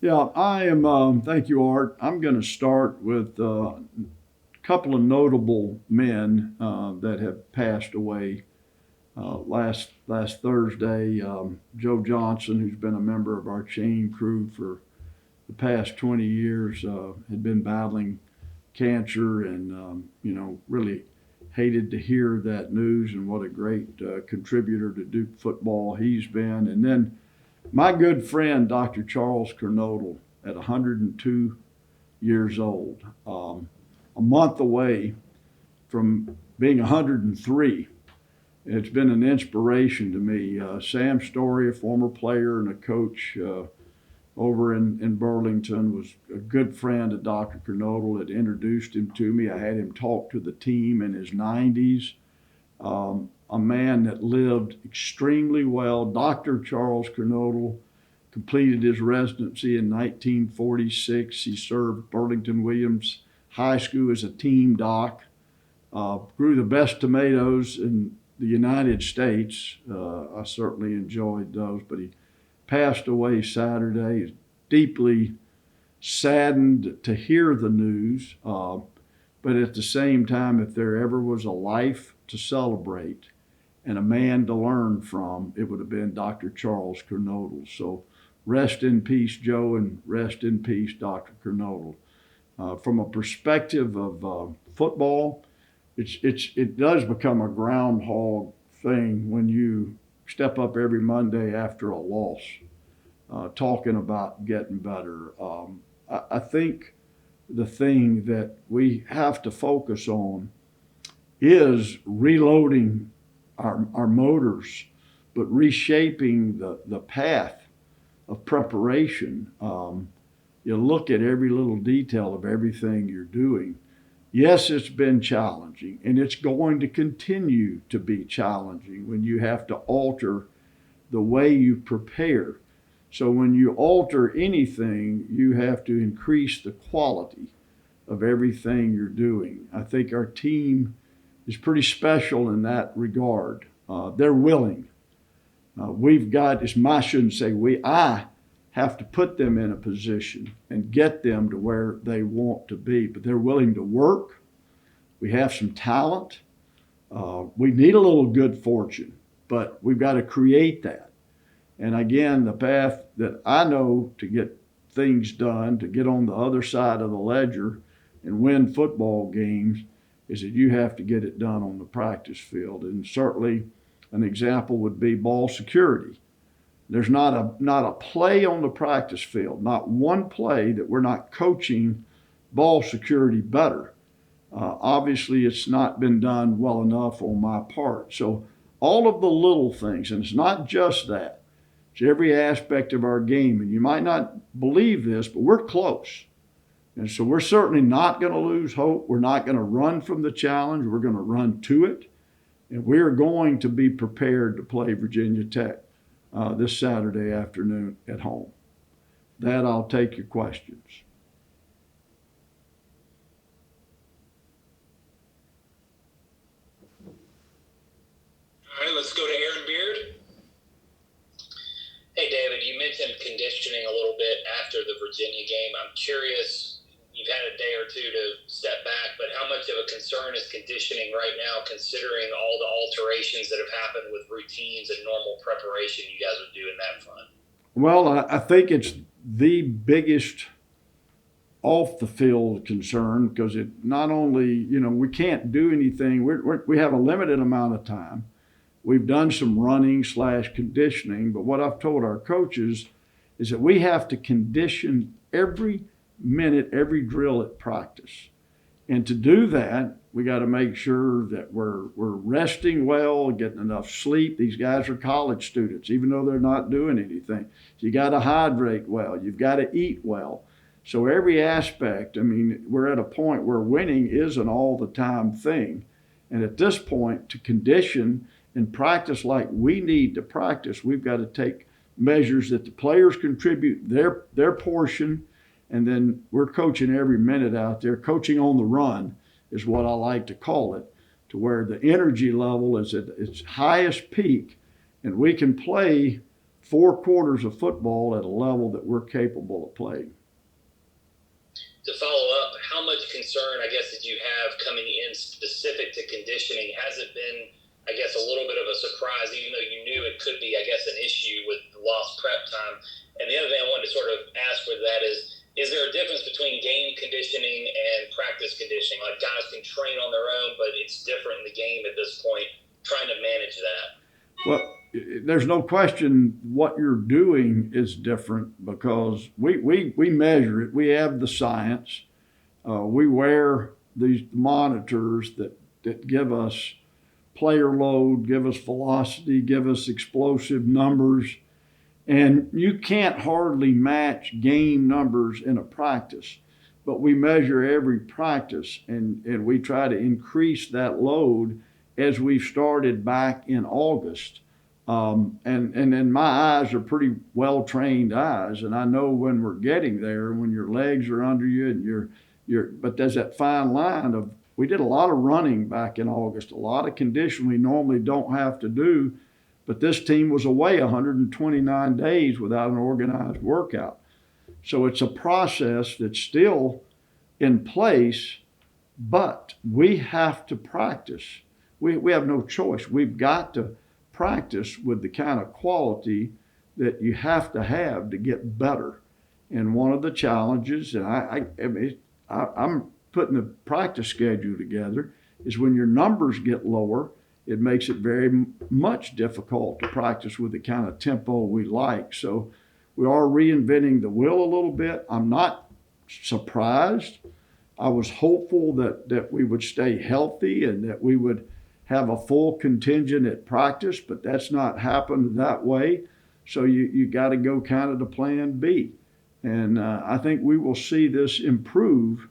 Yeah, I am. Thank you, Art. I'm going to start with a couple of notable men that have passed away. Last Thursday, Joe Johnson, who's been a member of our chain crew for the past 20 years, had been battling cancer, and really hated to hear that news. And what a great contributor to Duke football he's been. And then my good friend, Dr. Charles Kernodle, at 102 years old, a month away from being 103. It's been an inspiration to me. Sam Story, a former player and a coach over in Burlington, was a good friend of Dr. Kernodle, had introduced him to me. I had him talk to the team in his 90s. A man that lived extremely well. Dr. Charles Kernodle completed his residency in 1946. He served Burlington Williams High School as a team doc. Grew the best tomatoes in the United States. I certainly enjoyed those, but he passed away Saturday. He's deeply saddened to hear the news, but at the same time, if there ever was a life to celebrate and a man to learn from, it would have been Dr. Charles Kernodle. So rest in peace, Joe, and rest in peace, Dr. Kernodle. From a perspective of football, it does become a groundhog thing when you step up every Monday after a loss, talking about getting better. I think the thing that we have to focus on is reloading our motors, but reshaping the path of preparation. You look at every little detail of everything you're doing. Yes, it's been challenging, and it's going to continue to be challenging when you have to alter the way you prepare. So, when you alter anything, you have to increase the quality of everything you're doing. I think our team is pretty special in that regard. They're willing. We've got, I shouldn't say we, I have to put them in a position and get them to where they want to be, but they're willing to work. We have some talent. We need a little good fortune, but we've got to create that. And again, the path that I know to get things done, to get on the other side of the ledger and win football games, is that you have to get it done on the practice field. And certainly an example would be ball security. There's not a play on the practice field, not one play that we're not coaching ball security better. Obviously, it's not been done well enough on my part. So all of the little things, and it's not just that, it's every aspect of our game. And you might not believe this, but we're close. And so we're certainly not going to lose hope. We're not going to run from the challenge. We're going to run to it. And we're going to be prepared to play Virginia Tech this Saturday afternoon at home. That I'll take your questions. All right, let's go to Aaron Beard. Hey, David, you mentioned conditioning a little bit after the Virginia game. I'm curious, you've had a day or two to step back, but how much of a concern is conditioning right now, considering all the alterations that have happened with routines and normal preparation you guys are doing that front? Well, I think it's the biggest off the field concern because it not only, we can't do anything, we have a limited amount of time. We've done some running / conditioning, but what I've told our coaches is that we have to condition every minute, every drill at practice. And to do that, we got to make sure that we're resting well, getting enough sleep. These guys are college students, even though they're not doing anything. So you got to hydrate well. You've got to eat well. So every aspect, I mean, we're at a point where winning is an all the time thing. And at this point, to condition and practice like we need to practice, we've got to take measures that the players contribute their portion, and then we're coaching every minute out there. Coaching on the run is what I like to call it, to where the energy level is at its highest peak, and we can play 4 quarters of football at a level that we're capable of playing. To follow up, how much concern, I guess, did you have coming in specific to conditioning? Has it been, I guess, a little bit of a surprise, even though you knew it could be, I guess, an issue with lost prep time? And the other thing I wanted to sort of ask with that is there a difference between game conditioning and practice conditioning? Like, guys can train on their own, but it's different in the game at this point, trying to manage that. Well, there's no question what you're doing is different because we measure it. We have the science. We wear these monitors that give us player load, give us velocity, give us explosive numbers. And you can't hardly match game numbers in a practice, but we measure every practice and we try to increase that load as we've started back in August. And my eyes are pretty well trained eyes, and I know when we're getting there, when your legs are under you and but there's that fine line of, we did a lot of running back in August, a lot of conditioning we normally don't have to do, but this team was away 129 days without an organized workout. So it's a process that's still in place, but we have to practice. We have no choice. We've got to practice with the kind of quality that you have to get better. And one of the challenges, and I'm putting the practice schedule together, is when your numbers get lower, it makes it very much difficult to practice with the kind of tempo we like. So we are reinventing the wheel a little bit. I'm not surprised. I was hopeful that we would stay healthy and that we would have a full contingent at practice, but that's not happened that way. So you got to go kind of to plan B. And I think we will see this improve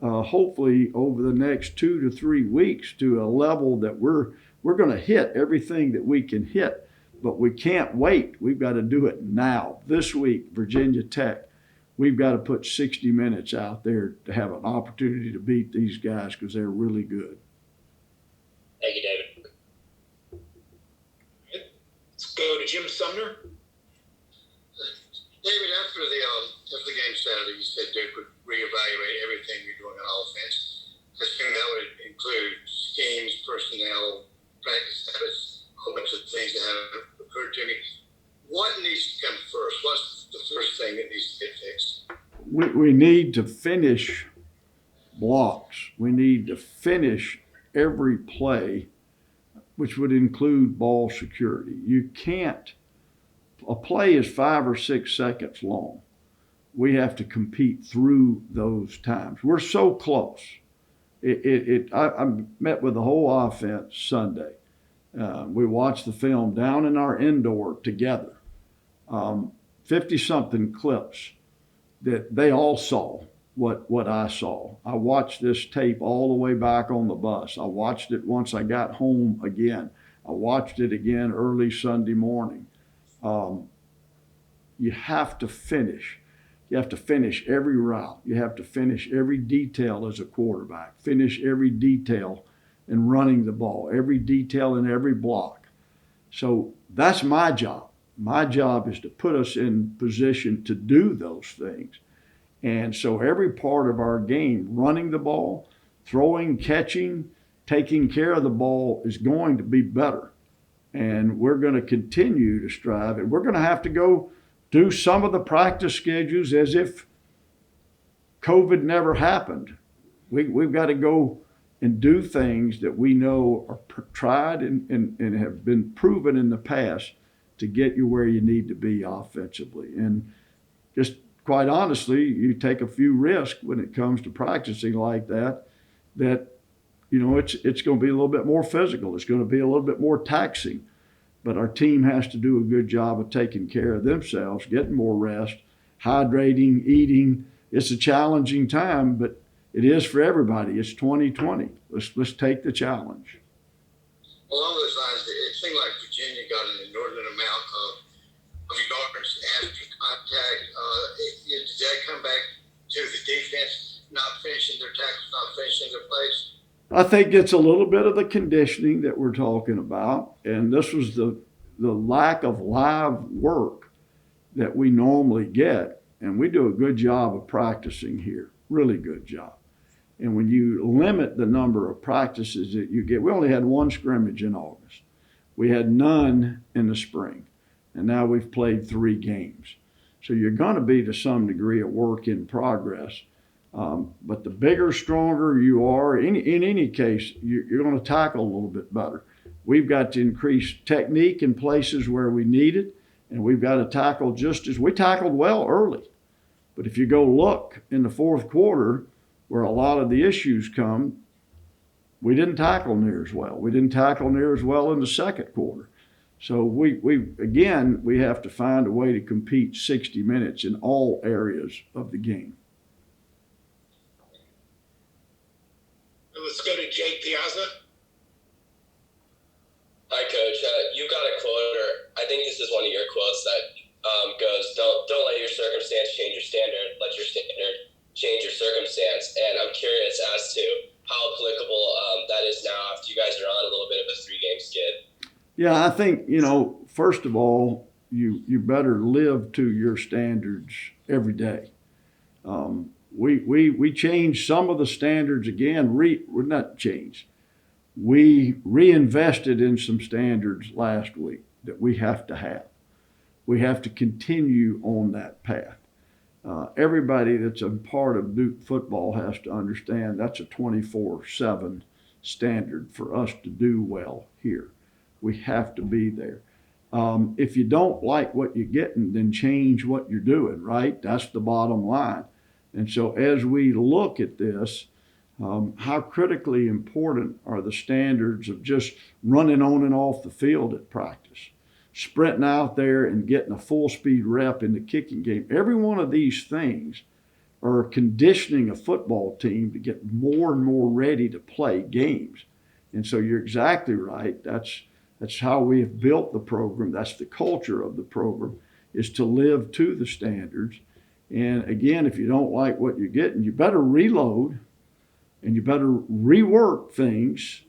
hopefully over the next 2 to 3 weeks to a level that we're going to hit everything that we can hit, but we can't wait. We've got to do it now. This week, Virginia Tech, we've got to put 60 minutes out there to have an opportunity to beat these guys because they're really good. Thank you, David. Let's go to Jim Sumner. David, after the game Saturday, you said Duke would reevaluate everything you're doing on offense. I assume that would include schemes, personnel, practice habits, a whole bunch of things that haven't occurred to me. What needs to come first? What's the first thing that needs to get fixed? We need to finish blocks. We need to finish every play, which would include ball security. You can't, a play is 5 or 6 seconds long. We have to compete through those times. We're so close. I met with the whole offense Sunday. We watched the film down in our indoor together. 50-something clips that they all saw what I saw. I watched this tape all the way back on the bus. I watched it once I got home again. I watched it again early Sunday morning. You have to finish. You have to finish every route. You have to finish every detail as a quarterback. Finish every detail in running the ball, every detail in every block. So that's my job. My job is to put us in position to do those things. And so every part of our game, running the ball, throwing, catching, taking care of the ball, is going to be better. And we're going to continue to strive. And we're going to have to go do some of the practice schedules as if COVID never happened. We've got to go and do things that we know are tried and have been proven in the past to get you where you need to be offensively. And just quite honestly, you take a few risks when it comes to practicing like that you know, it's going to be a little bit more physical. It's going to be a little bit more taxing. But our team has to do a good job of taking care of themselves, getting more rest, hydrating, eating. It's a challenging time, but it is for everybody. It's 2020. Let's take the challenge. Along those lines, it seemed like Virginia got an inordinate amount of yards after contact. Did that come back to the defense not finishing their tackles, not finishing their plays? I think it's a little bit of the conditioning that we're talking about, and this was the lack of live work that we normally get, and we do a good job of practicing here, really good job. And when you limit the number of practices that you get, we only had one scrimmage in August. We had none in the spring. And now we've played 3 games. So you're going to be to some degree a work in progress. But the bigger, stronger you are, in any case, you're going to tackle a little bit better. We've got to increase technique in places where we need it. And we've got to tackle just as we tackled well early. But if you go look in the fourth quarter, where a lot of the issues come, we didn't tackle near as well. We didn't tackle near as well in the second quarter. So we have to find a way to compete 60 minutes in all areas of the game. Let's go to Jake Piazza. Hi, Coach. You got a quote, or I think this is one of your quotes that goes, "Don't let your circumstance change your standard. Let your standard change your circumstance." And I'm curious as to how applicable that is now after you guys are on a little bit of a 3-game skid. Yeah, I think, first of all, you better live to your standards every day. We changed some of the standards again. We're not changed. We reinvested in some standards last week that we have to have. We have to continue on that path. Everybody that's a part of Duke football has to understand that's a 24/7 standard for us to do well here. We have to be there. If you don't like what you're getting, then change what you're doing, right? That's the bottom line. And so as we look at this, how critically important are the standards of just running on and off the field at practice, sprinting out there and getting a full speed rep in the kicking game? Every one of these things are conditioning a football team to get more and more ready to play games. And so you're exactly right. That's how we have built the program. That's the culture of the program, is to live to the standards. And again, if you don't like what you're getting, you better reload and you better rework things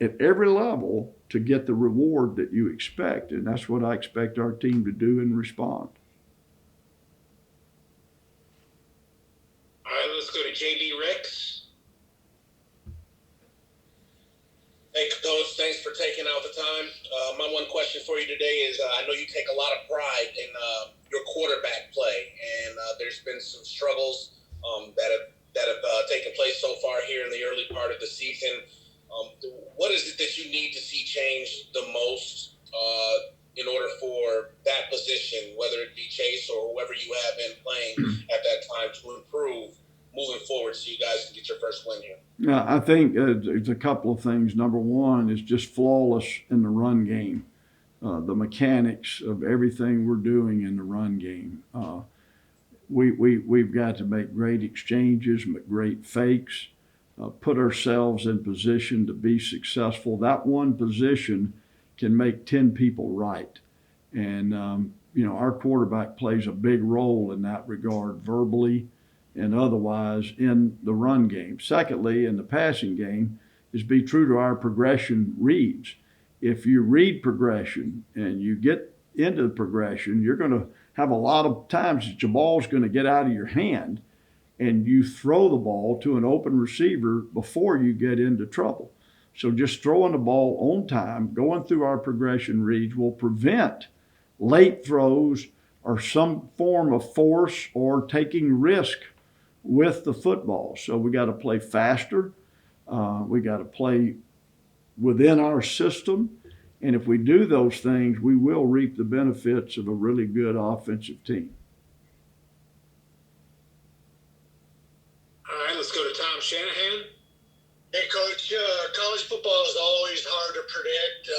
at every level to get the reward that you expect. And that's what I expect our team to do and respond. All right, let's go to JB Ricks. Hey, Coach, thanks for taking out the time. My one question for you today is I know you take a lot of pride in your quarterback play, and there's been some struggles that have taken place so far here in the early part of the season. What is it that you need to see change the most in order for that position, whether it be Chase or whoever you have been playing at that time, to improve moving forward so you guys can get your first win here? Yeah, I think there's a couple of things. Number one is just flawless in the run game. The mechanics of everything we're doing in the run game. We've got to make great exchanges, make great fakes, put ourselves in position to be successful. That one position can make 10 people right. And, our quarterback plays a big role in that regard, verbally and otherwise, in the run game. Secondly, in the passing game, is be true to our progression reads. If you read progression and you get into the progression, you're going to have a lot of times that your ball's going to get out of your hand and you throw the ball to an open receiver before you get into trouble. So just throwing the ball on time, going through our progression reads, will prevent late throws or some form of force or taking risk with the football. So we got to play faster. We got to play within our system. And if we do those things, we will reap the benefits of a really good offensive team. All right, let's go to Tom Shanahan. Hey, Coach, college football is always hard to predict,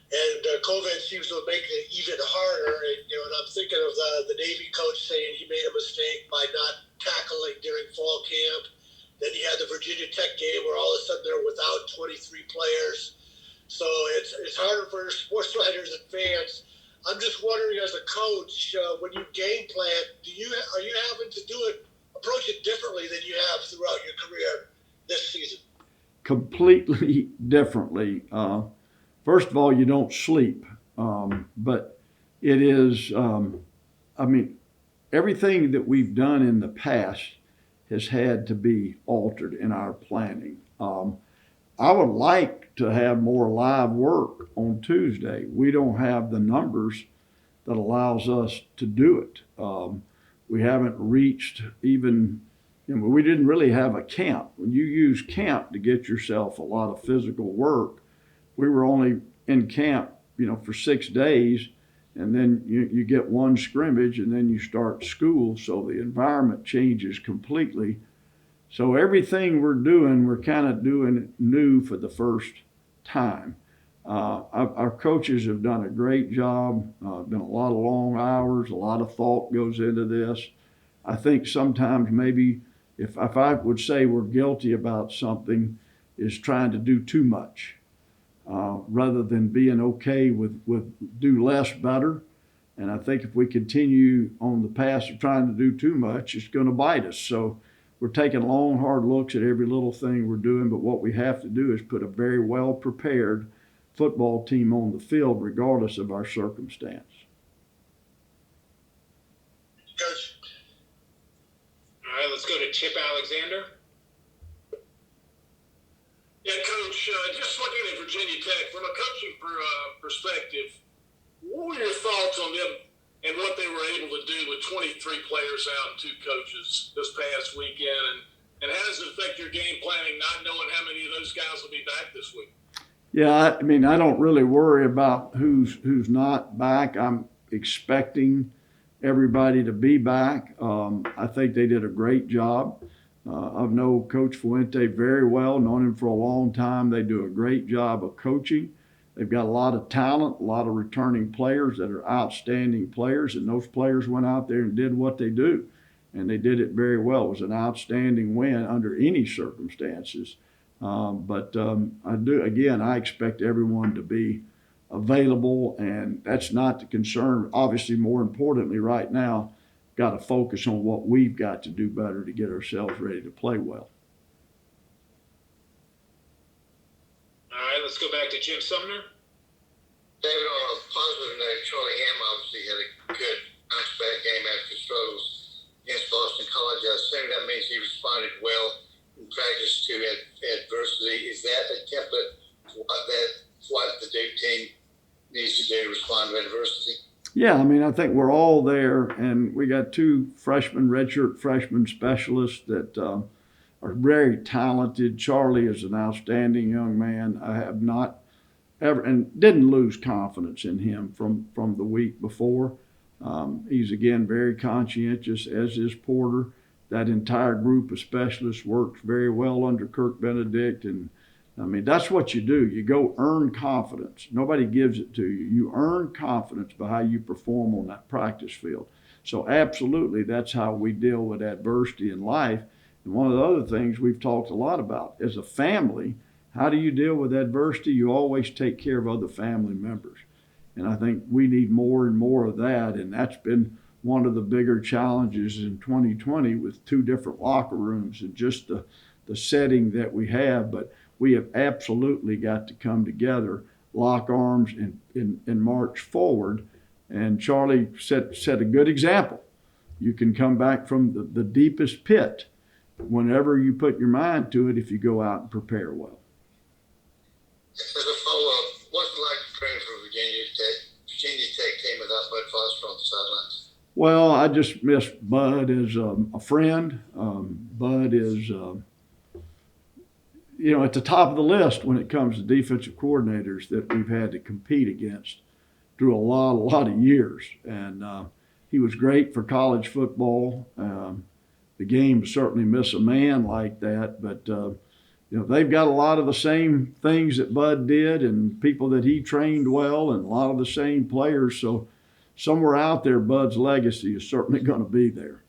and COVID seems to make it even harder. And I'm thinking of the Navy coach saying he made a mistake by not tackling during fall camp. Then you had the Virginia Tech game where all of a sudden they're without 23 players. So it's harder for sports writers and fans. I'm just wondering, as a coach, when you game plan, are you having to approach it differently than you have throughout your career this season? Completely differently. first of all, you don't sleep. But it is, I mean, everything that we've done in the past has had to be altered in our planning. I would like to have more live work on Tuesday. We don't have the numbers that allows us to do it. We haven't reached even, we didn't really have a camp. When you use camp to get yourself a lot of physical work, we were only in camp, for 6 days, and then you get one scrimmage, and then you start school. So the environment changes completely. So everything we're kind of doing new for the first time. Our coaches have done a great job. Been a lot of long hours, a lot of thought goes into this. I think sometimes maybe if I would say we're guilty about something, is trying to do too much rather than being okay with do less better. And I think if we continue on the path of trying to do too much, it's going to bite us. So we're taking long, hard looks at every little thing we're doing. But what we have to do is put a very well prepared football team on the field, regardless of our circumstance. Coach. All right, let's go to Chip Alexander. Yeah, Coach, just looking at Virginia Tech, from a coaching perspective, what were your thoughts on them and what they were able to do with 23 players out and 2 coaches this past weekend? And how does it affect your game planning, not knowing how many of those guys will be back this week? Yeah, I mean, I don't really worry about who's not back. I'm expecting everybody to be back. I think they did a great job. I've known Coach Fuente very well, known him for a long time. They do a great job of coaching. They've got a lot of talent, a lot of returning players that are outstanding players, and those players went out there and did what they do, and they did it very well. It was an outstanding win under any circumstances. But I expect everyone to be available, and that's not the concern. Obviously, more importantly, right now, got to focus on what we've got to do better to get ourselves ready to play well. All right, let's go back to Jim Sumner. David, on a positive note, Charlie Ham obviously had a good bounce back game after struggles against Boston College. I assume that means he responded well in practice to adversity. Is that a template for what the Duke team needs to do to respond to adversity? Yeah, I mean, I think we're all there, and we got 2 redshirt freshman specialists that are very talented. Charlie is an outstanding young man. I have not ever, and didn't lose confidence in him from the week before. He's, again, very conscientious, as is Porter. That entire group of specialists works very well under Kirk Benedict, and I mean, that's what you do. You go earn confidence. Nobody gives it to you. You earn confidence by how you perform on that practice field. So absolutely, that's how we deal with adversity in life. And one of the other things we've talked a lot about, as a family, how do you deal with adversity? You always take care of other family members. And I think we need more and more of that. And that's been one of the bigger challenges in 2020 with 2 different locker rooms and just the setting that we have. But we have absolutely got to come together, lock arms, and march forward. And Charlie set a good example. You can come back from the deepest pit whenever you put your mind to it if you go out and prepare well. As a follow-up, what's it like preparing for Virginia Tech? Virginia Tech came without Bud Foster on the sidelines. Well, I just miss Bud as a friend. Bud is at the top of the list when it comes to defensive coordinators that we've had to compete against through a lot of years. And he was great for college football. The game certainly miss a man like that, but they've got a lot of the same things that Bud did and people that he trained well and a lot of the same players. So somewhere out there, Bud's legacy is certainly going to be there.